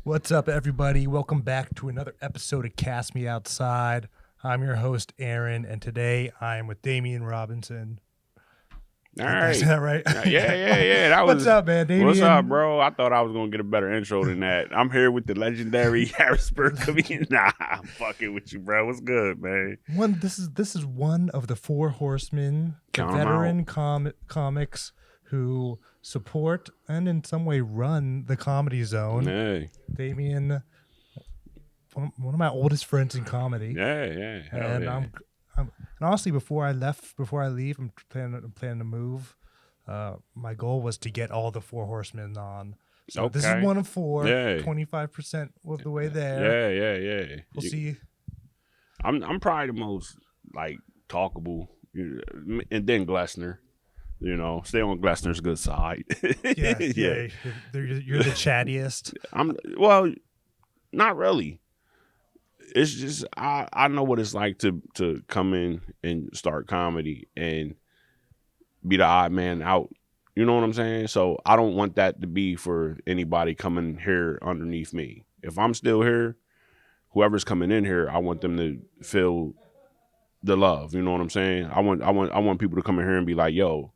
What's up, everybody? Welcome back to another episode of Cast Me Outside. I'm your host, Aaron, and today I am with Damien Robinson. All Did I say right. that right? Yeah. That What's was. up, man? Damien? What's up, bro? I thought I was gonna get a better intro than that. I'm here with the legendary Harrisburg comedian. Nah, I'm fucking with you, bro. What's good, man? This is one of the four horsemen, the Count 'em veteran comics who support and in some way run the Comedy Zone. Hey. Damien, one of my oldest friends in comedy. Yeah. And yeah. and honestly, before I leave, I'm planning to move. My goal was to get all the four horsemen on. So this is one of four. Yeah. 25% of the way there. Yeah. We'll see. I'm probably the most like talkable, and then Glessner. You know, stay on Glessner's good side. Yeah. You're the chattiest. Well, not really. It's just I know what it's like to come in and start comedy and be the odd man out. You know what I'm saying? So I don't want that to be for anybody coming here underneath me. If I'm still here, whoever's coming in here, I want them to feel the love. You know what I'm saying? I want people to come in here and be like, yo,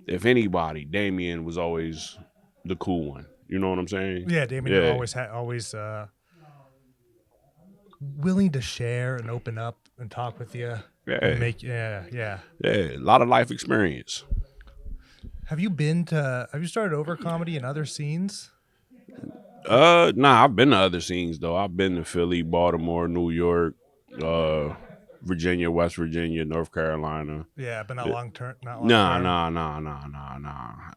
if anybody, Damien was always the cool one. You know what I'm saying? Yeah, Damien always willing to share and open up and talk with you. Yeah. And Yeah, a lot of life experience. Have you started over comedy in other scenes? Nah, I've been to other scenes though. I've been to Philly, Baltimore, New York, Virginia, West Virginia, North Carolina. Yeah, but not long term. Nah.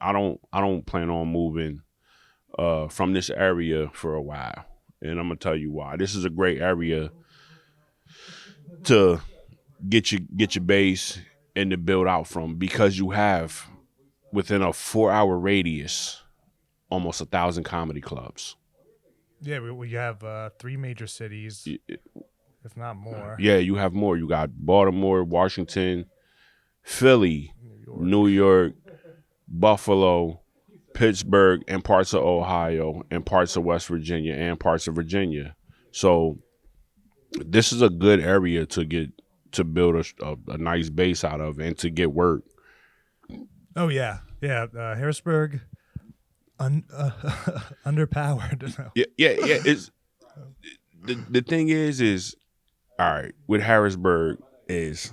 I don't plan on moving from this area for a while. And I'm gonna tell you why. This is a great area to get your base and to build out from, because you have within a 4-hour radius almost 1,000 comedy clubs. Yeah, we have 3 major cities, if not more. Yeah, you have more. You got Baltimore, Washington, Philly, New York, Buffalo, Pittsburgh, and parts of Ohio, and parts of West Virginia, and parts of Virginia. So this is a good area to build a nice base out of and to get work. Oh yeah. Harrisburg, underpowered. Yeah. It's the thing is all right with Harrisburg is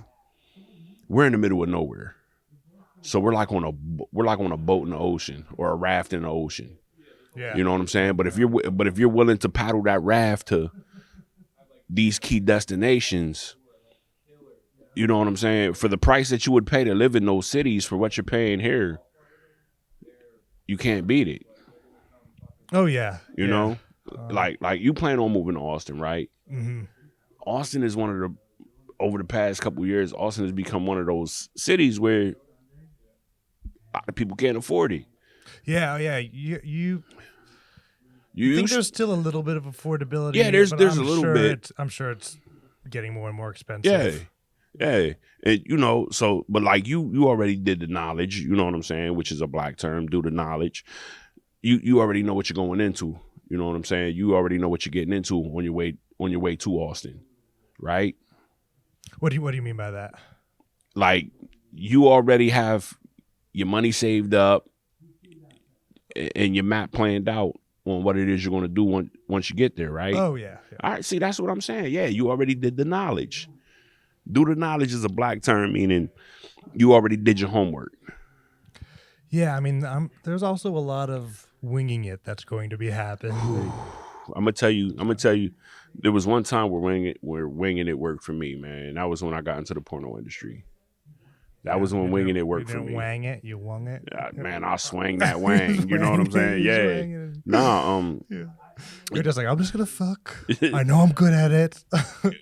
we're in the middle of nowhere. So we're like on a boat in the ocean or a raft in the ocean. Yeah. You know what I'm saying? But if you're willing to paddle that raft to these key destinations, you know what I'm saying? For the price that you would pay to live in those cities for what you're paying here, you can't beat it. Oh yeah. You know? Like you plan on moving to Austin, right? Mm-hmm. Austin is over the past couple of years, Austin has become one of those cities where a lot of people can't afford it. Yeah. You think there's still a little bit of affordability? Yeah, there's a little bit. I'm sure it's getting more and more expensive. Yeah. And but like you already did the knowledge, you know what I'm saying, which is a black term, do the knowledge. You already know what you're going into. You know what I'm saying? You already know what you're getting into on your way to Austin, right? What do you mean by that? Like you already have your money saved up and your map planned out on what it is you're going to do once you get there, right? Oh, yeah. All right, see, that's what I'm saying. Yeah, you already did the knowledge. Do the knowledge is a black term, meaning you already did your homework. Yeah, I mean, there's also a lot of winging it that's going to be happening. I'm gonna tell you, there was one time where winging it worked for me, man. That was when I got into the porno industry. That was when winging it worked for me. You didn't wang it, you wung it. Man, I swang that wang. You know what I'm saying? Yeah. Yeah. You're just like, I'm just gonna fuck. I know I'm good at it,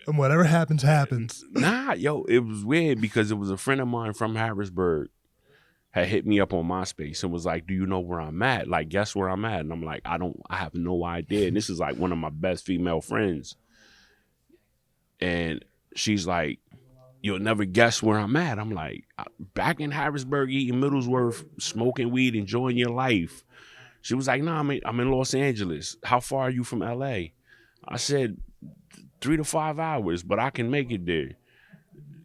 and whatever happens, happens. Nah, yo, it was weird because it was a friend of mine from Harrisburg had hit me up on MySpace and was like, "Do you know where I'm at? Like, guess where I'm at?" And I'm like, I have no idea. And this is like one of my best female friends, and she's like, "You'll never guess where I'm at." I'm like, back in Harrisburg, eating Middlesworth, smoking weed, enjoying your life. She was like, nah, I'm in Los Angeles. How far are you from LA? I said 3 to 5 hours, but I can make it there.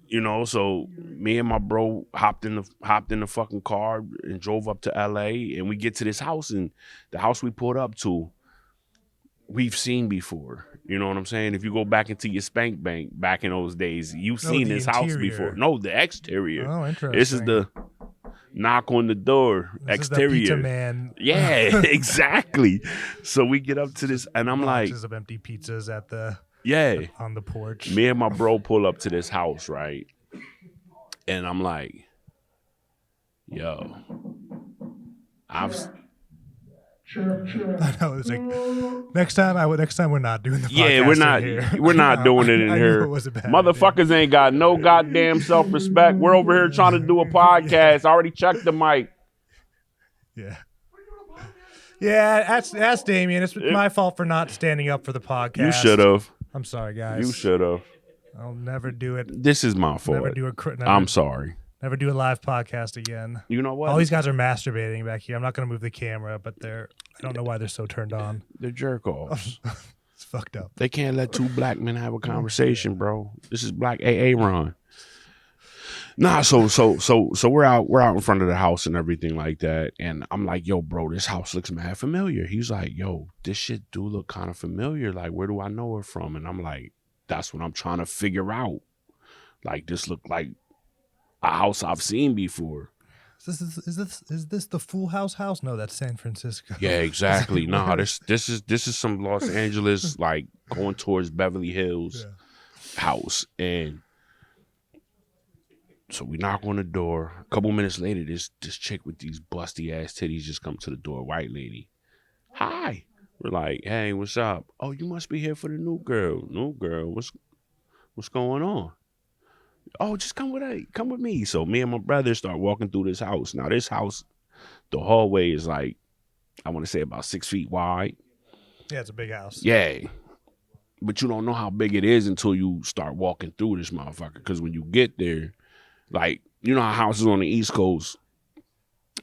You know, so me and my bro hopped in the fucking car and drove up to LA, and we get to this house, and the house we pulled up to, we've seen before. You know what I'm saying? If you go back into your spank bank back in those days, you've seen this house before. No, the exterior. Oh, interesting. This is the knock on the door exterior. Is the pizza man. Yeah, exactly. So we get up to this, and I'm like, of empty pizzas at the on the porch. Me and my bro pull up to this house, right? And I'm like, yo, I know. It's like next time we're not doing the podcast. Yeah, we're not doing it in here. Motherfuckers ain't got no goddamn self-respect. We're over here trying to do a podcast. I already checked the mic. Yeah, that's Damien. It's my fault for not standing up for the podcast. You should have. I'm sorry, guys. You should have. I'll never do it. This is my fault. I'm sorry. Never do a live podcast again. You know what? All these guys are masturbating back here. I'm not going to move the camera, but I don't know why they're so turned on. They're jerk offs. It's fucked up. They can't let two black men have a conversation, bro. This is Black AA Ron. Nah, so we're out in front of the house and everything like that, and I'm like, yo, bro, this house looks mad familiar. He's like, yo, this shit do look kind of familiar. Like, where do I know it from? And I'm like, that's what I'm trying to figure out. Like, this look like a house I've seen before. Is this the Full House? No, that's San Francisco. Yeah, exactly. Nah, this is some Los Angeles, like going towards Beverly Hills house. And so we knock on the door. A couple minutes later, this chick with these busty ass titties just come to the door. White lady. Hi. We're like, hey, what's up? Oh, you must be here for the new girl. New girl. What's going on? Oh, just come with me. So me and my brother start walking through this house. Now this house, the hallway is like, I want to say about 6 feet wide. Yeah, it's a big house. Yeah. But you don't know how big it is until you start walking through this motherfucker. Because when you get there, like, you know how houses on the East Coast,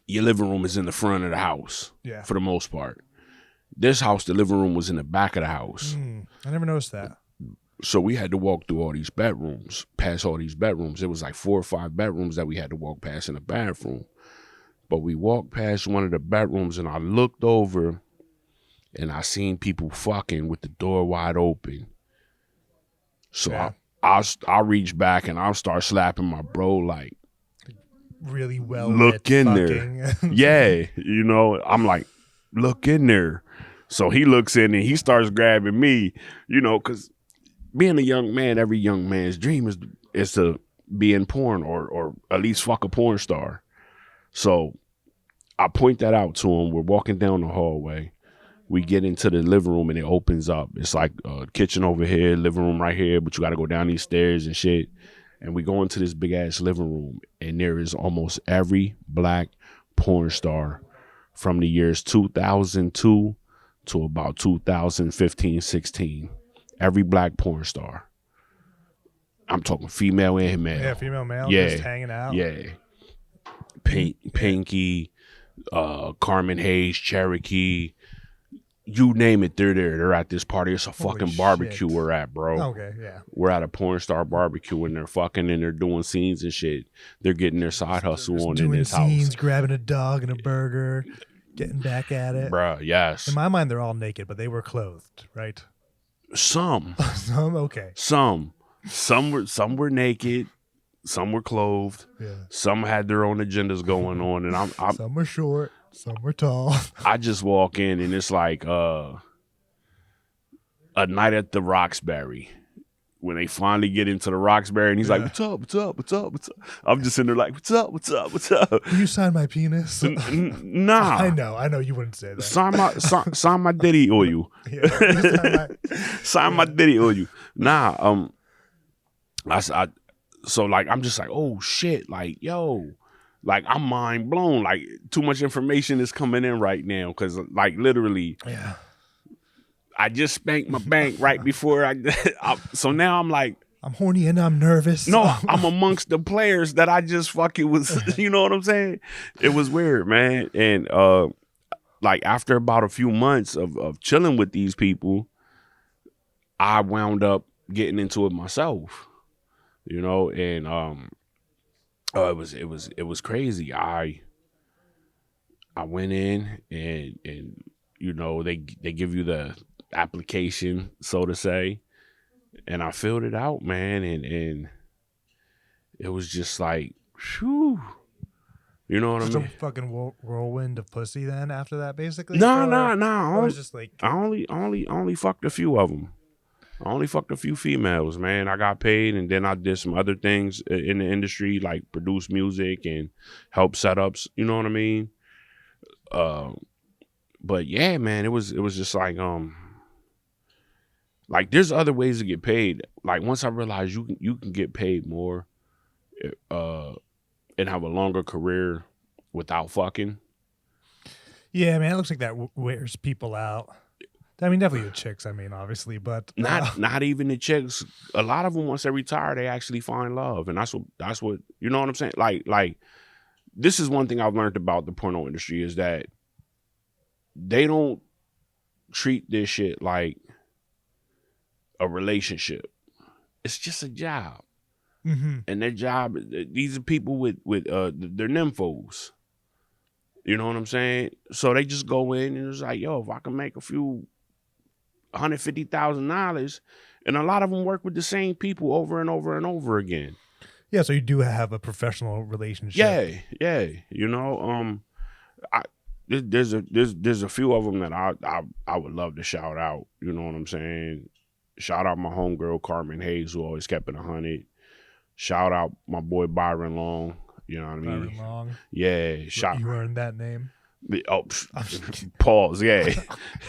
your living room is in the front of the house. Yeah. For the most part. This house, the living room was in the back of the house. I never noticed that. So we had to walk through all these bedrooms, past all these bedrooms. It was like 4 or 5 bedrooms that we had to walk past in the bathroom. But we walked past one of the bedrooms, and I looked over, and I seen people fucking with the door wide open. So I reach back, and I'll start slapping my bro like, really well. Look in there. Yeah, you know, I'm like, look in there. So he looks in, and he starts grabbing me, you know, because being a young man, every young man's dream is to be in porn or at least fuck a porn star. So I point that out to him. We're walking down the hallway. We get into the living room and it opens up. It's like a kitchen over here, living room right here, but you got to go down these stairs and shit. And we go into this big ass living room, and there is almost every black porn star from the years 2002 to about 2015, 16. Every black porn star. I'm talking female and male. Yeah, female, male, just hanging out. Yeah. Pinky, Carmen Hayes, Cherokee, you name it, they're there. They're at this party. It's a fucking barbecue we're at, bro. Okay, yeah. We're at a porn star barbecue, and they're fucking and they're doing scenes and shit. They're getting their side hustle on in this house. Doing scenes, grabbing a dog and a burger, getting back at it. Bruh, yes. In my mind, they're all naked, but they were clothed, right? Some. Okay. Some were naked. Some were clothed. Yeah. Some had their own agendas going on, and I'm some were short, some were tall. I just walk in, and it's like a night at the Roxbury. When they finally get into the Roxbury, and he's like, "What's up? What's up? What's up? What's up?" I'm just in there like, "What's up? What's up? What's up?" Will you sign my penis? Nah. I know you wouldn't say that. Sign my ditty or you. Sign my ditty or you. Nah. So like I'm just like, oh shit, like yo, like I'm mind blown. Like too much information is coming in right now because like literally. Yeah. I just spanked my bank right before so now I'm like, I'm horny and I'm nervous. No, I'm amongst the players that I just fucking was, you know what I'm saying? It was weird, man. And like after about a few months of chilling with these people, I wound up getting into it myself, you know, and it was crazy. I went in and you know they give you the application, so to say, and I filled it out, man, and it was just like, whew, you know what I Just mean? a fucking whirlwind of pussy. Then after that, basically, No, or no, no. it was just like, I only fucked a few of them. I only fucked a few females, man. I got paid, and then I did some other things in the industry, like produce music and help setups. You know what I mean? Uh, but yeah, man, it was just like there's other ways to get paid. Like once I realized you can get paid more, uh, and have a longer career without fucking. yeah, man, it looks like that wears people out. I mean, definitely the chicks. I mean, obviously, but Not even the chicks. A lot of them once they retire, they actually find love, and that's what you know what I'm saying. Like this is one thing I've learned about the porno industry is that they don't treat this shit like a relationship. It's just a job, and their job. These are people with their nymphos. You know what I'm saying? So they just go in and it's like, yo, if I can make a few $150,000, and a lot of them work with the same people over and over and over again. Yeah, so you do have a professional relationship. Yeah. You know, there's a few of them that I would love to shout out. You know what I'm saying? Shout out my homegirl Carmen Hayes, who always kept it 100. Shout out my boy Byron Long. You know what I mean? Byron Long. Yeah. You earned that name. Oh, pause. Yeah.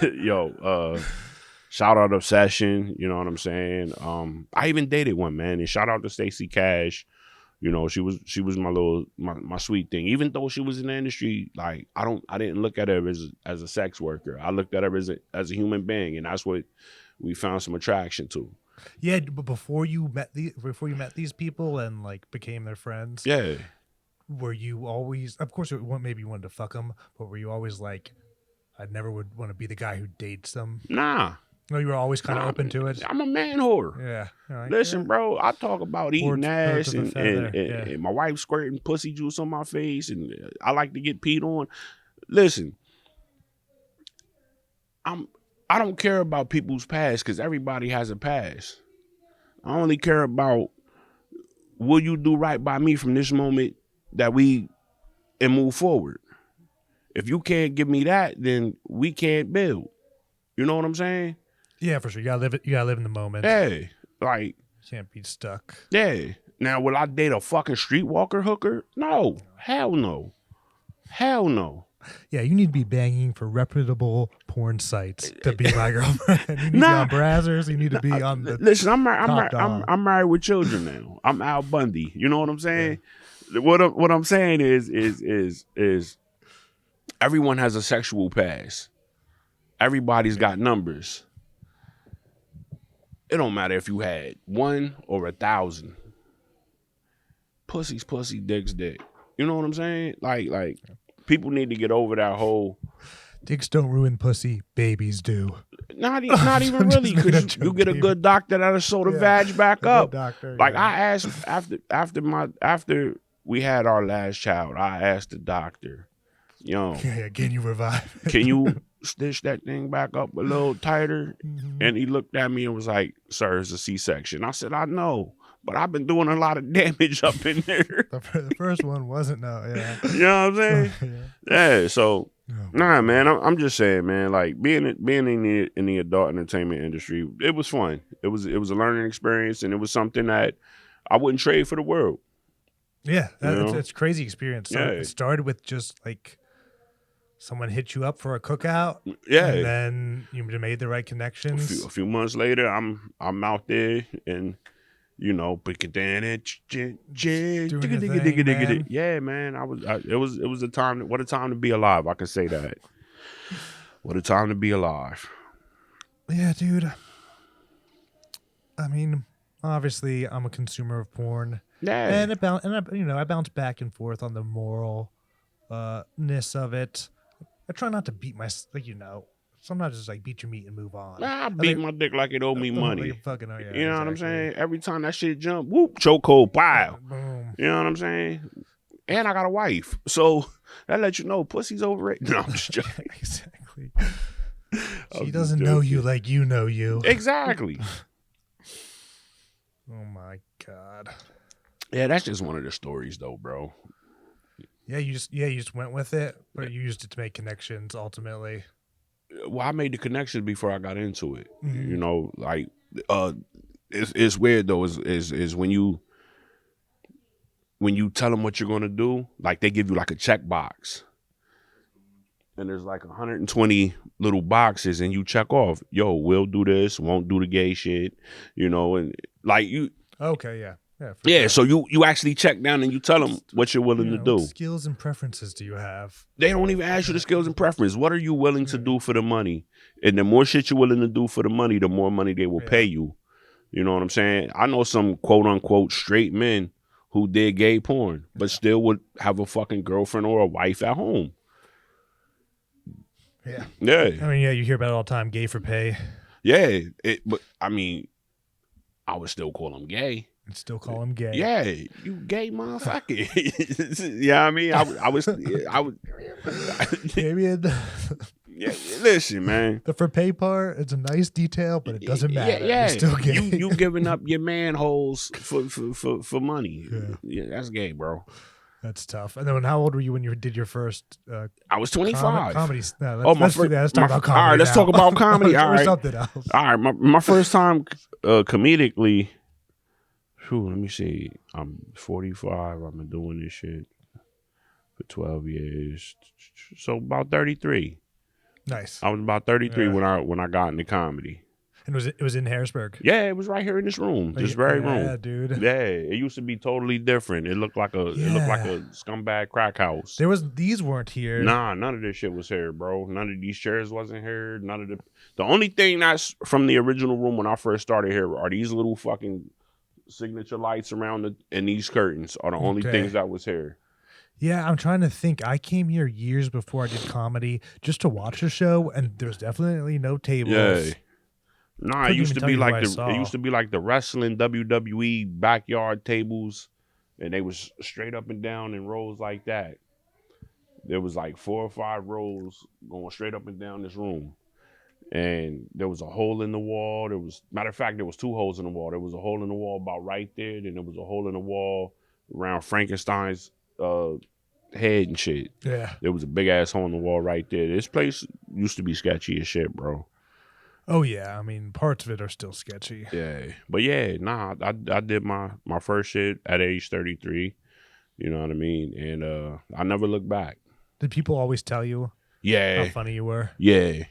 Yo. Shout out Obsession, you know what I'm saying? I even dated one, man, and shout out to Stacey Cash. You know, she was my sweet thing. Even though she was in the industry, like I didn't look at her as a sex worker. I looked at her as a human being, and that's what we found some attraction to. Yeah, but before you met these people and like became their friends, Yeah. Were you always, of course, maybe you wanted to fuck them, but were you always like, I never would want to be the guy who dates them? Nah. No, you were always kind of open to it. I'm a man whore. Yeah. Like, listen, bro, I talk about eating ass and yeah. my wife squirting pussy juice on my face, and I like to get peed on. Listen, I don't care about people's past because everybody has a past. I only care about will you do right by me from this moment that we and move forward. If you can't give me that, then we can't build. You know what I'm saying? Yeah, for sure. You gotta live in the moment. Hey, like you can't be stuck. Yeah. Now, will I date a fucking streetwalker hooker? No. Hell no. Hell no. Yeah, you need to be banging for reputable porn sites to be my girlfriend. You need to be on Brazzers. You need to be on the. Listen, I'm married with children now. I'm Al Bundy. You know what I'm saying? Yeah. What I'm saying is everyone has a sexual past. Everybody's got numbers. It don't matter if you had 1 or 1,000. Pussy's pussy, dick's dick. You know what I'm saying? Like people need to get over that whole dicks don't ruin pussy, babies do. Not even really, because you get a good doctor that'll sew the vag back up. Doctor, like I asked after we had our last child, I asked the doctor, can you revive? Can you stitch that thing back up a little tighter? Mm-hmm. And he looked at me and was like, "Sir, it's a C-section." I said, "I know, but I've been doing a lot of damage up in there." The first one wasn't, no, yeah. You know what I'm saying? Yeah. So, nah, man, I'm just saying, man. Like being in the adult entertainment industry, it was fun. It was a learning experience, and it was something that I wouldn't trade for the world. Yeah, it's a crazy experience. So it started with just like someone hit you up for a cookout, and then you made the right connections. A few months later, I'm out there, and pick it down and yeah, man. It was a time. What a time to be alive. I can say that. What a time to be alive. Yeah, dude. I mean, obviously, I'm a consumer of porn. Yeah, and I bounce back and forth on the moralness of it. I try not to beat my sometimes just like beat your meat and move on. I beat my dick like it owed me money. Like fucking, yeah, you know what I'm saying? Every time that shit jump, whoop, chokehold, pow. Boom. You know what I'm saying? And I got a wife, so that lets you know pussy's overrated. No, I'm just joking. Exactly. She doesn't know you like you know you. Exactly. Oh my God. Yeah, that's just one of the stories, though, bro. Yeah, you just went with it, but you used it to make connections ultimately. Well, I made the connection before I got into it. Mm-hmm. You know, like it's weird though. Is when you tell them what you're gonna do, like they give you like a checkbox, and there's like 120 little boxes, and you check off. Yo, will do this, won't do the gay shit. You know, and like you. Okay, yeah. Yeah, sure. so you actually check down and you tell them what you're willing to do. What skills and preferences do you have? They don't even ask you the skills and preference. What are you willing to do for the money? And the more shit you're willing to do for the money, the more money they will pay you. You know what I'm saying? I know some quote unquote straight men who did gay porn, but still would have a fucking girlfriend or a wife at home. Yeah. Yeah. I mean, yeah, you hear about it all the time, gay for pay. Yeah. But I mean, I would still call them gay. And still call him gay. Yeah, you gay motherfucker. Yeah, I mean, I would. Damien. Yeah, listen, man. The for pay part, it's a nice detail, but it doesn't matter. Yeah, you're still gay. You giving up your manholes for money. Yeah, that's gay, bro. That's tough. And then how old were you when you did your first? I was 25. Comedy. No, let's talk about comedy. All right, let's talk about comedy. All right, something else. All right, my first time comedically. Whew, let me see. I'm 45. I've been doing this shit for 12 years. So about 33. Nice. I was about 33 when I got into comedy. And it was in Harrisburg? Yeah, it was right here in this room. This very room. Yeah, dude. Yeah, it used to be totally different. It looked like a scumbag crack house. These weren't here. Nah, none of this shit was here, bro. None of these chairs wasn't here. None of the only thing that's from the original room when I first started here are these little fucking signature lights around and these curtains are the only things that was here. Yeah, I'm trying to think. I came here years before I did comedy just to watch the show, and there's definitely no tables. Yeah. Nah, it used to be like the wrestling WWE backyard tables, and they was straight up and down in rows like that. There was like 4 or 5 rows going straight up and down this room. And there was a hole in the wall. Matter of fact, there was 2 holes in the wall. There was a hole in the wall about right there. Then there was a hole in the wall around Frankenstein's head and shit. Yeah. There was a big ass hole in the wall right there. This place used to be sketchy as shit, bro. Oh yeah, I mean parts of it are still sketchy. Yeah, but yeah, nah, I did my first shit at age 33. You know what I mean? And I never looked back. Did people always tell you? Yeah. How funny you were? Yeah.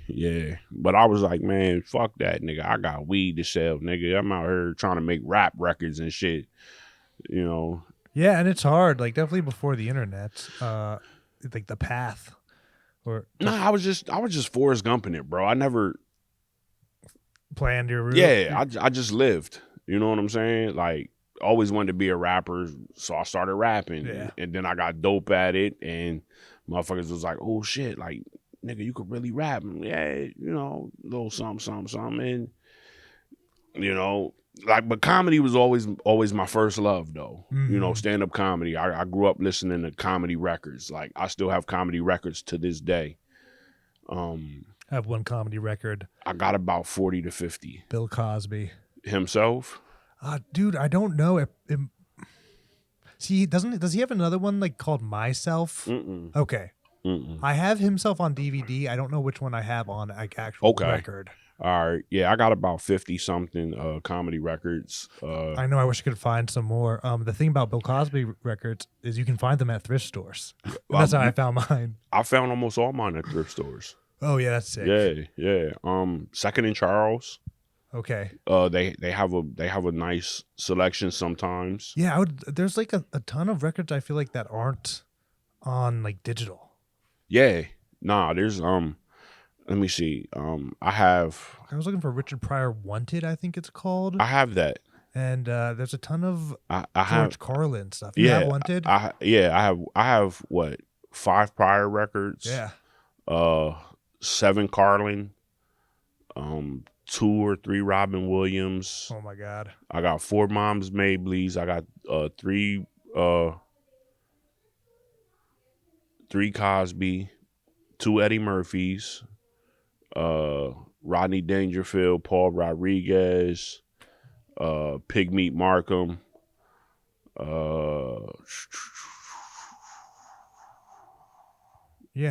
But I was like, man, fuck that, nigga. I got weed to sell, nigga. I'm out here trying to make rap records and shit, you know. Yeah, and it's hard. Like, definitely before the internet, like the path. I was just Forrest Gumping it, bro. I never planned your route. Yeah, I just lived. You know what I'm saying? Like, always wanted to be a rapper, so I started rapping. Yeah. And then I got dope at it, and motherfuckers was like, oh shit, like, nigga, you could really rap. Yeah, you know, a little something. And, you know, like, but comedy was always my first love, though. Mm-hmm. You know, stand-up comedy. I grew up listening to comedy records. Like, I still have comedy records to this day. I have one comedy record. I got about 40 to 50. Bill Cosby. Himself? Dude, I don't know. See, does he have another one like called Myself? Mm-mm. Okay. Mm-mm. I have himself on DVD. I don't know which one I have on like actual record. All right. Yeah, I got about 50-something comedy records. I know. I wish I could find some more. The thing about Bill Cosby records is you can find them at thrift stores. That's how I found mine. I found almost all mine at thrift stores. Oh, yeah, that's sick. Yeah. Second and Charles. Okay. They have a nice selection sometimes. Yeah, there's like a ton of records I feel like that aren't on like digital. Yeah. Nah, there's let me see. I was looking for Richard Pryor Wanted, I think it's called. I have that. And there's a ton of I George Carlin stuff. You have Wanted? I have what, 5 Pryor records. Yeah. 7 Carlin, 2 or 3 Robin Williams. Oh my God. I got 4 Moms Mableys. I got 3 Cosby, 2 Eddie Murphys, Rodney Dangerfield, Paul Rodriguez, Pigmeat Markham,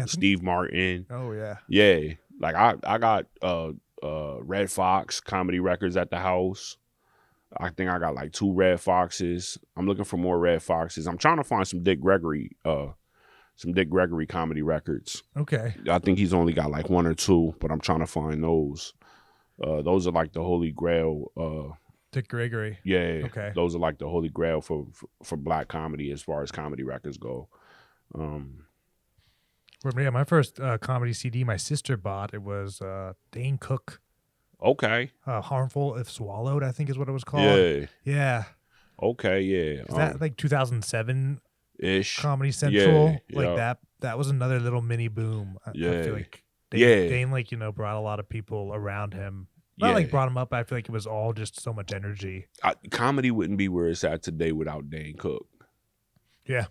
Steve Martin. Oh yeah. Yeah. Like I got Red Fox Comedy Records at the house. I think I got like 2 Red Foxes. I'm looking for more Red Foxes. I'm trying to find some Dick Gregory comedy records. Okay. I think he's only got like 1 or 2, but I'm trying to find those. Those are like the holy grail. Dick Gregory. Yeah. Okay. Those are like the holy grail for black comedy as far as comedy records go. Yeah, my first comedy CD my sister bought, it was Dane Cook. Okay. Harmful If Swallowed, I think is what it was called. Yeah. Yeah. Okay, yeah. Is that like 2007 ish? Comedy Central, Yeah, like yeah. that was another little mini boom. I feel like Dane like, brought a lot of people around him. Not like brought him up. I feel like it was all just so much energy. Comedy wouldn't be where it's at today without Dane Cook. Yeah.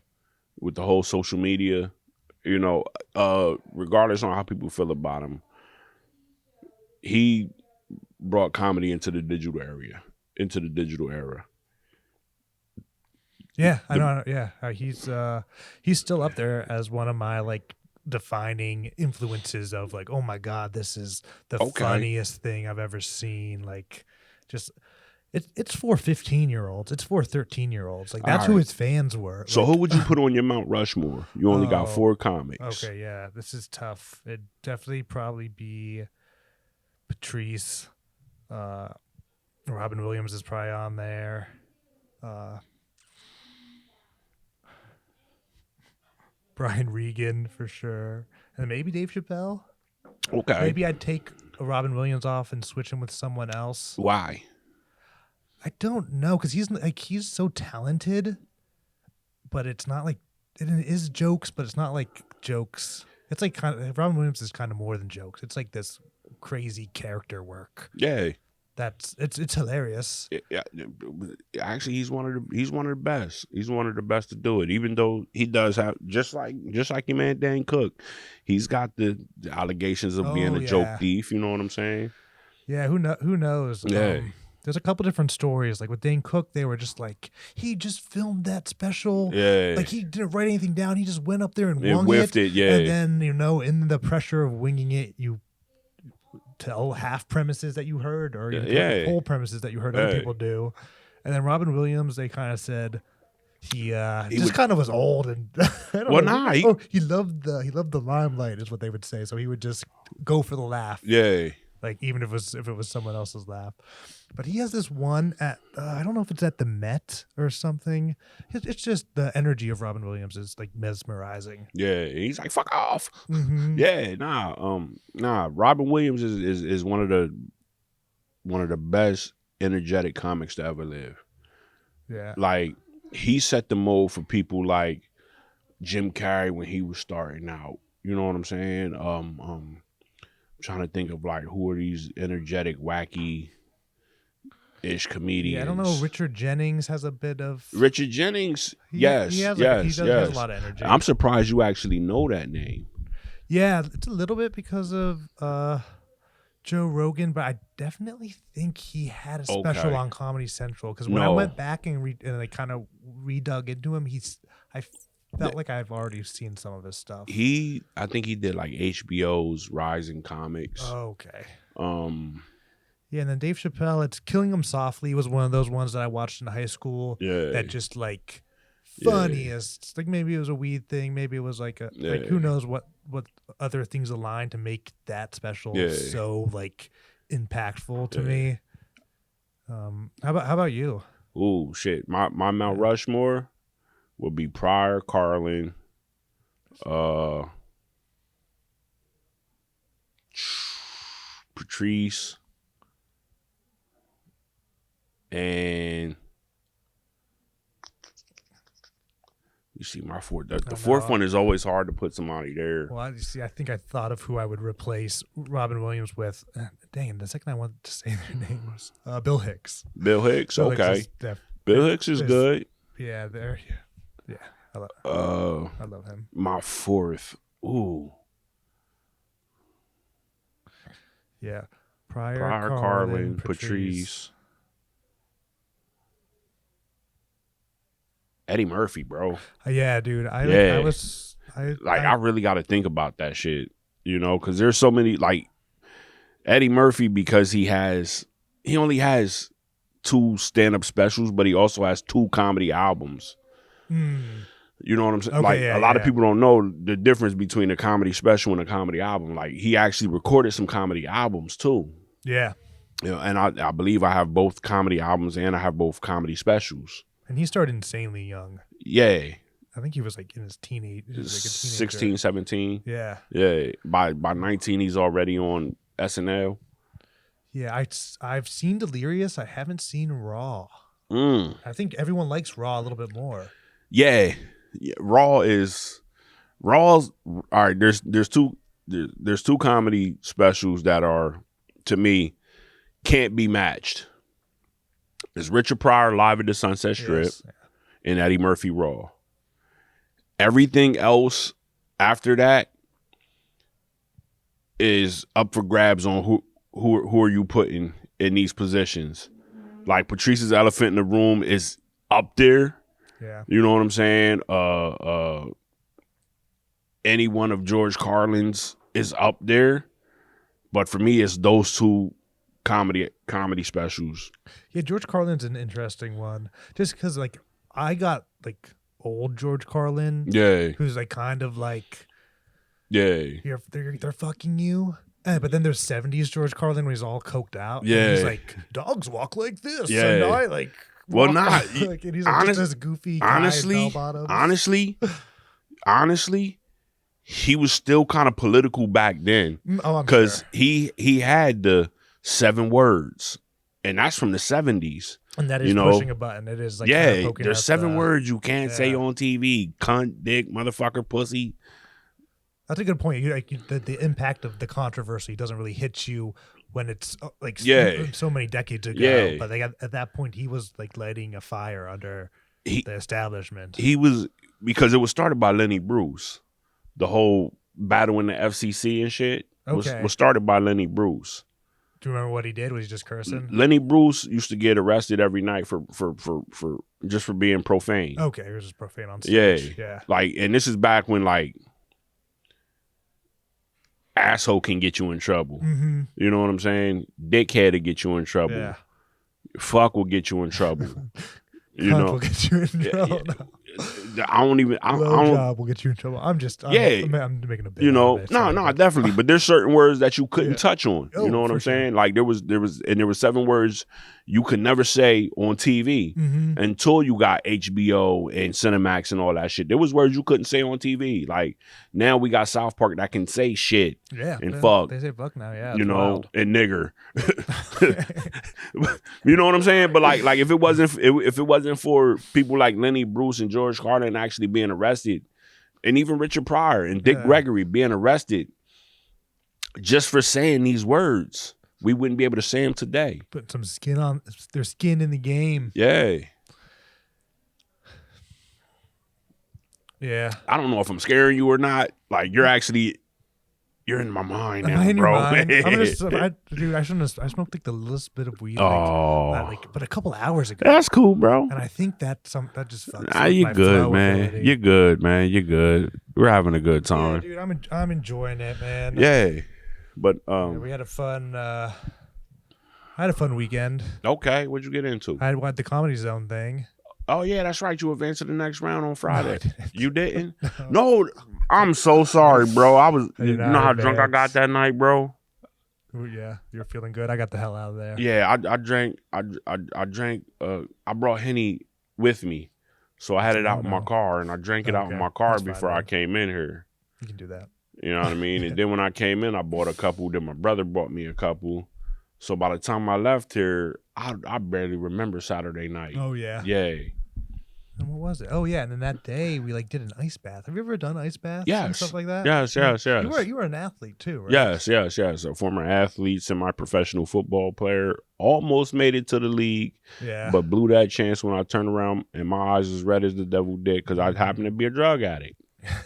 With the whole social media, regardless on how people feel about him, he brought comedy into the digital era. Yeah, I know. Yeah, he's still up there as one of my like defining influences of like, oh my God, this is the funniest thing I've ever seen. Like, just it's for 15-year-olds. It's for 13-year-olds. Like that's who his fans were. So like, who would you put on your Mount Rushmore? You only got 4 comics. Okay, yeah, this is tough. It'd definitely probably be Patrice. Robin Williams is probably on there. Brian Regan for sure, and maybe Dave Chappelle. Okay. Maybe I'd take Robin Williams off and switch him with someone else. Why? I don't know, because he's so talented, but it's not like it is jokes, but it's not like jokes. It's like Robin Williams is kind of more than jokes. It's like this crazy character work. Yeah. It's hilarious. Yeah, actually, he's one of the best. He's one of the best to do it. Even though he does have just like your man Dane Cook, he's got the allegations of being a joke thief. You know what I'm saying? Yeah. Who knows? Yeah. There's a couple different stories. Like with Dane Cook, they were just like, he just filmed that special. Yeah. Like he didn't write anything down. He just went up there and whiffed it. Yeah. And then in the pressure of winging it, you tell half premises that you heard, or whole premises that you heard other people do. And then Robin Williams, they kind of said he just kind of was old and he loved the limelight is what they would say. So he would just go for the laugh. Yeah. Like even if it was someone else's laugh. But he has this one at I don't know if it's at the Met or something. It's just the energy of Robin Williams is like mesmerizing. Yeah, he's like fuck off. Mm-hmm. Yeah, Robin Williams is one of the best energetic comics to ever live. Yeah, like he set the mold for people like Jim Carrey when he was starting out. You know what I'm saying? I'm trying to think of like who are these energetic, wacky ish comedians. Yeah, I don't know. Richard Jennings has a bit of Richard Jennings. He has a lot of energy. I'm surprised you actually know that name. Yeah, it's a little bit because of Joe Rogan, but I definitely think he had a special on Comedy Central because when I went back and I kind of redug into him, I felt like I've already seen some of his stuff. I think he did like HBO's Rising Comics. Oh, okay. Yeah, and then Dave Chappelle, it's Killing Him Softly was one of those ones that I watched in high school. Yeah. That just like funniest. Like maybe it was a weed thing, maybe it was like like who knows what other things aligned to make that special so like impactful to me. How about you? Ooh, shit. My Mount Rushmore would be Pryor, Carlin, Patrice, and me see my fourth. The fourth one is always hard to put somebody there. Well, I think I thought of who I would replace Robin Williams with. Dang it, the second I wanted to say their name was Bill Hicks. Bill Hicks, okay. Bill Hicks is good. Yeah, there. Yeah, I love him. My fourth. Ooh. Yeah. Pryor, Carlin, Patrice. Eddie Murphy, bro. Yeah, dude. I really got to think about that shit, because there's so many, like, Eddie Murphy, because he only has 2 stand-up specials, but he also has 2 comedy albums. You know what I'm saying? Okay, a lot of people don't know the difference between a comedy special and a comedy album. Like, he actually recorded some comedy albums too. Yeah. And I believe I have both comedy albums and I have both comedy specials. And he started insanely young. Yeah. I think he was like in his teenage. He was like a 16, 17. Yeah. Yeah. By 19, he's already on SNL. Yeah, I've seen Delirious. I haven't seen Raw. I think everyone likes Raw a little bit more. Yeah. Raw's all right. There's two comedy specials that are, to me, can't be matched. There's Richard Pryor Live at the Sunset Strip, and Eddie Murphy Raw. Everything else after that is up for grabs on who are you putting in these positions. Like Patrice's Elephant in the Room is up there. Yeah. You know what I'm saying? Any one of George Carlin's is up there. But for me, it's those 2 comedy specials. Yeah, George Carlin's an interesting one. Just because, like, I got, like, old George Carlin. Yeah. Who's, like, kind of like... Yeah. They're fucking you. But then there's 70s George Carlin when he's all coked out. Yeah. And he's like, dogs walk like this. Yeah. And I, like... Well, not like, and he's like just this goofy guy honestly, he was still kind of political back then. Because he had the 7 words, and that's from the 70s. And that is pushing a button. It is like there's 7 words you can't say on TV: cunt, dick, motherfucker, pussy. That's a good point. The impact of the controversy doesn't really hit you when it's like so many decades ago. Yeah. But at that point, he was like lighting a fire under the establishment. He was, because it was started by Lenny Bruce. The whole battle in the FCC and shit was started by Lenny Bruce. Do you remember what he did? Was he just cursing? Lenny Bruce used to get arrested every night for just for being profane. Okay, he was just profane on stage. Yeah. Like, and this is back when, like, asshole can get you in trouble. Mm-hmm. You know what I'm saying? Dickhead will get you in trouble. Yeah. Fuck will get you in trouble. Will get you in trouble. Job will get you in trouble. I'm making a bit. No, definitely. But there's certain words that you couldn't touch on. You know what I'm saying? Like there was 7 words you could never say on TV until you got HBO and Cinemax and all that shit. There was words you couldn't say on TV. Like now we got South Park that can say shit. Yeah, and fuck. They say fuck now. Yeah, wild. And nigger. You know what I'm saying? But like if it wasn't for people like Lenny Bruce and George Carlin actually being arrested, and even Richard Pryor and Dick Gregory being arrested just for saying these words, we wouldn't be able to say them today. Put some skin on their skin in the game. Yeah. Yeah. I don't know if I'm scaring you or not. Like you're in my mind now, in bro. I'm dude, I smoked like the littlest bit of weed, but a couple hours ago. That's cool, bro. And I think that just fucks. You're good, man. Ability. You're good, man. You're good. We're having a good time. Yeah, dude, I'm enjoying it, man. Yeah, but we had a fun. I had a fun weekend. Okay, what'd you get into? I had the Comedy Zone thing. Oh yeah, that's right. You advanced to the next round on Friday. No, you didn't? No, I'm so sorry, bro. You know how drunk I got that night, bro. Ooh, yeah, you're feeling good. I got the hell out of there. Yeah, I drank. I brought Henny with me, so I had it out in my car, and I drank it out in my car before I came in here. You can do that. You know what I mean? And then when I came in, I bought a couple. Then my brother bought me a couple. So by the time I left here, I barely remember Saturday night. Oh, yeah. Yeah. And what was it? Oh yeah, and then that day we like did an ice bath. Have you ever done ice baths and stuff like that? Yes. You were an athlete too, right? Yes. A former athlete, semi-professional football player, almost made it to the league, but blew that chance when I turned around and my eyes was red as the devil did because I happened to be a drug addict.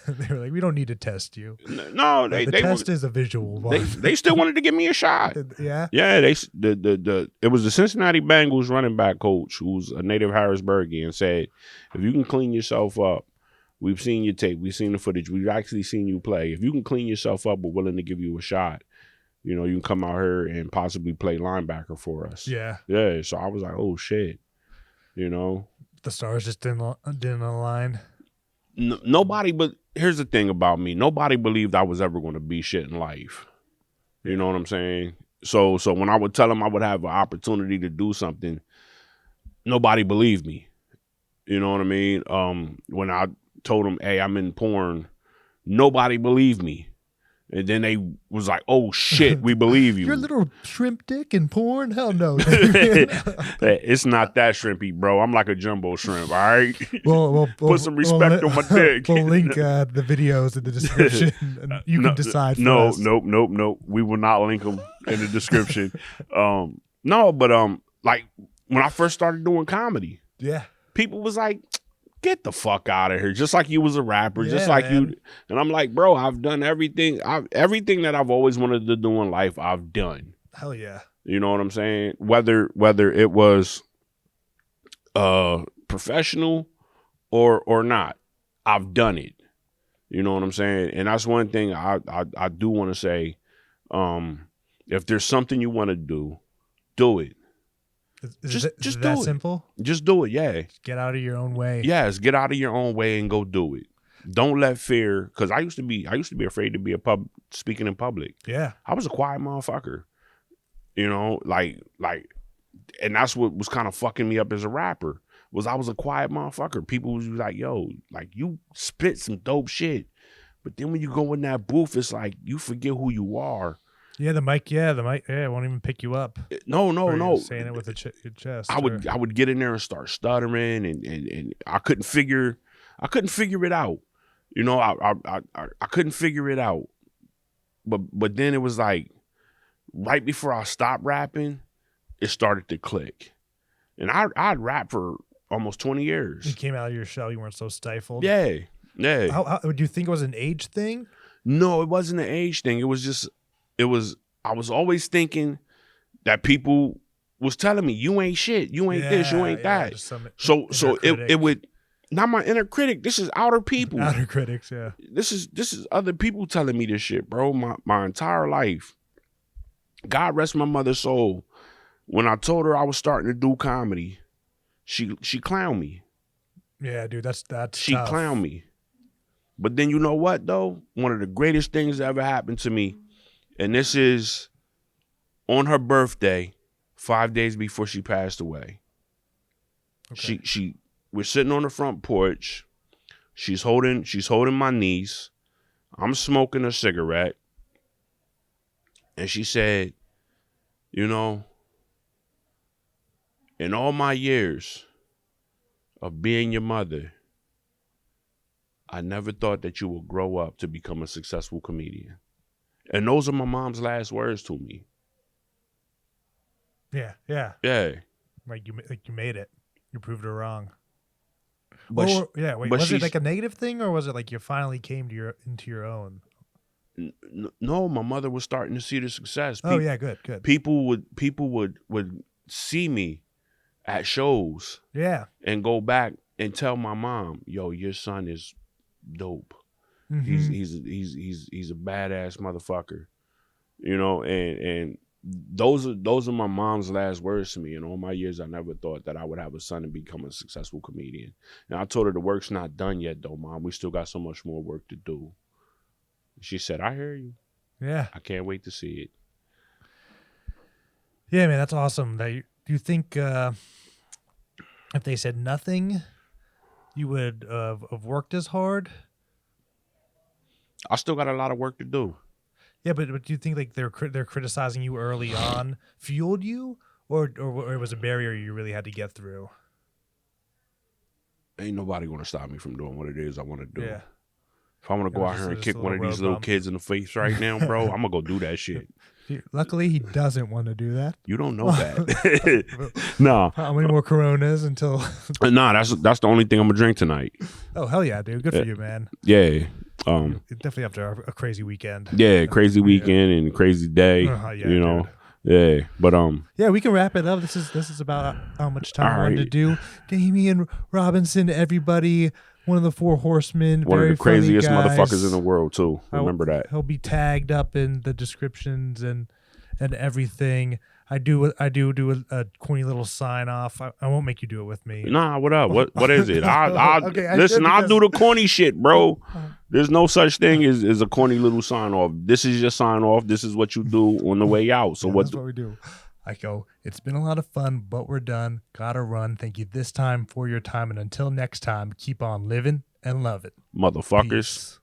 They were like, we don't need to test you. No, the test is a visual one. They still wanted to give me a shot. Yeah. It was the Cincinnati Bangles running back coach who's a native Harrisburgian said, if you can clean yourself up, we've seen your tape, we've seen the footage, we've actually seen you play. If you can clean yourself up, we're willing to give you a shot. You know, you can come out here and possibly play linebacker for us. Yeah. Yeah. So I was like, oh shit. You know, the stars just didn't align. Nobody, but here's the thing about me. Nobody believed I was ever going to be shit in life. You know what I'm saying? So when I would tell them I would have an opportunity to do something, nobody believed me. You know what I mean? When I told them, hey, I'm in porn, nobody believed me. And then they was like, oh, shit, we believe you. Your little shrimp dick in porn? Hell no. It's not that shrimpy, bro. I'm like a jumbo shrimp, all right? Well, put some respect on my dick. We'll link the videos in the description, and you can decide for us. Nope. We will not link them in the description. Like, when I first started doing comedy, people was like, get the fuck out of here. Just like you was a rapper, just like you. And I'm like, bro, I've done everything. Everything that I've always wanted to do in life, I've done. Hell yeah. You know what I'm saying? Whether it was professional or not, I've done it. You know what I'm saying? And that's one thing I do want to say. If there's something you want to do it. Just do that it. Simple? Just do it, yeah. Get out of your own way. Yes, get out of your own way and go do it. Don't let fear, because I used to be afraid to be speaking in public. Yeah. I was a quiet motherfucker. You know, like, and that's what was kind of fucking me up as a rapper, was I was a quiet motherfucker. People was like, yo, like, you spit some dope shit. But then when you go in that booth, it's like you forget who you are. Yeah, the mic won't even pick you up. No. Saying it with your chest. I would get in there and start stuttering, and I couldn't figure it out. You know, I couldn't figure it out. But then it was like right before I stopped rapping, it started to click, and I'd rap for almost 20 years. You came out of your shell. You weren't so stifled. Yeah. How do you think it was an age thing? No, it wasn't an age thing. It was just. I was always thinking that people was telling me, you ain't shit, you ain't this, you ain't that. So it would, not my inner critic, this is outer people. Outer critics, yeah. This is other people telling me this shit, bro, my entire life. God rest my mother's soul. When I told her I was starting to do comedy, she clowned me. Yeah, dude, that's She tough. Clowned me. But then you know what, though? One of the greatest things that ever happened to me, and this is on her birthday, 5 days before she passed away. Okay. We're sitting on the front porch. She's holding my niece. I'm smoking a cigarette. And she said, you know, in all my years of being your mother, I never thought that you would grow up to become a successful comedian. And those are my mom's last words to me. Yeah. Yeah. Like you made it. You proved her wrong. But was it like a negative thing, or was it like you finally came into your own? No, my mother was starting to see the success. Good. People would see me at shows. Yeah. And go back and tell my mom, yo, your son is dope. Mm-hmm. He's a badass motherfucker, you know, and those are my mom's last words to me. In all my years, I never thought that I would have a son and become a successful comedian. And I told her the work's not done yet, though, Mom. We still got so much more work to do. She said, I hear you. Yeah, I can't wait to see it. Yeah, man, that's awesome. Do you think if they said nothing, you would have worked as hard? I still got a lot of work to do. Yeah, but do you think like they're criticizing you early on fueled you, or it was a barrier you really had to get through? ain't nobody gonna stop me from doing what it is I want to do. Yeah. If I want to go out here and kick one of these little kids in the face right now, bro, I'm gonna go do that shit. Luckily, he doesn't want to do that. You don't know that. Nah. How many more Coronas until? Nah, that's the only thing I'm gonna drink tonight. Oh hell yeah, dude! Good for you, man. Yeah. Definitely after a crazy weekend. Yeah, crazy weekend and crazy day. Yeah, you know. Dude. Yeah, but yeah, we can wrap it up. This is about how much time I wanted to do. Damien Robinson, everybody, one of the 4 horsemen, one very of the craziest funny guys. motherfuckers in the world too. Remember that. He'll be tagged up in the descriptions and everything. I do a corny little sign off. I won't make you do it with me. Nah, what up? What is it? Okay, listen, I'll do the corny shit, bro. There's no such thing as a corny little sign off. This is your sign off. This is what you do on the way out. So that's what we do. I go, it's been a lot of fun, but we're done. Gotta run. Thank you this time for your time. And until next time, keep on living and loving. Motherfuckers. Peace.